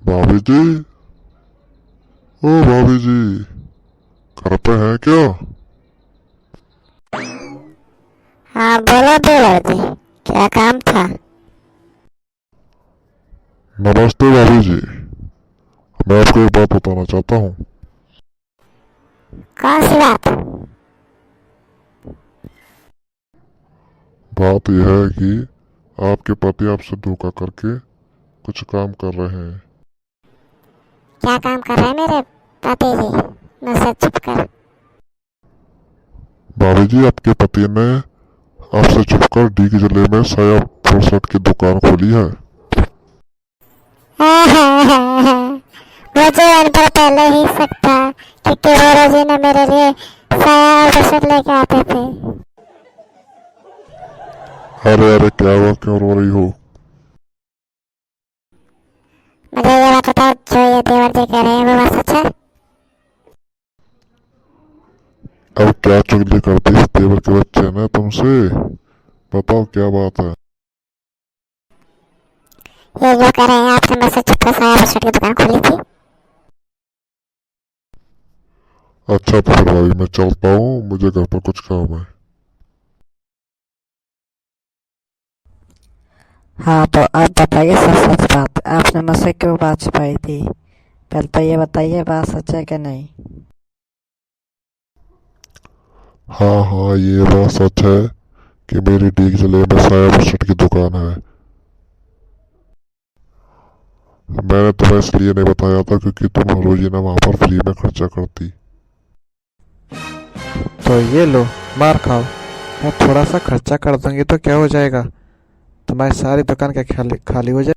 भाभी जी। ओ भाभी जी, घर पे हैं क्या? हाँ बोलो देवर जी, क्या काम था? नमस्ते भाभी जी, मैं आपको एक बात बताना चाहता हूँ। कौन सी बात? बात यह है कि आपके पति आपसे धोखा करके कुछ काम कर रहे हैं। क्या काम कर रहे हैं मेरे पति जी? मुझसे चुप कर। भाभी जी, आपके पति ने आपसे छुपकर डी के जिले में साया फुर्सत की दुकान खोली है। मुझे अनुभव पहले ही शक था कि केवल जी ने मेरे लिए साया और बसत लेके आते थे। अरे अरे, क्या हुआ, क्यों रो रही हो? मुझे ये बात बताओ, जो ये देवर जी कह रहे हैं वो बात सच है? अब क्या चुगली करती इस देवर के बच्चे ने तुमसे? बताओ क्या बात है। ये जो कह रहे हैं आपने मुझसे छुपकर साया बसत की दुकान खोली थी? अच्छा तो फिर भाभी मैं चलता हूँ, मुझे घर पर कुछ काम है। हाँ तो अब बताइए सच सच बात, आपने मुझसे क्यों बात छुपाई थी? पहले तो ये बताइए बात सच है कि नहीं। हाँ हाँ, ये बात सच है कि मेरी डी के जिले में साया बसत की दुकान है। मैंने तुम्हें इसलिए नहीं बताया था क्योंकि तुम रोजीना वहां पर फ्री में खर्चा करती। तो ये लो, मार खाओ। मैं थोड़ा सा खर्चा कर दूंगी तो क्या हो जाएगा? तुम्हारी सारी दुकान क्या खाली खाली हो जाए?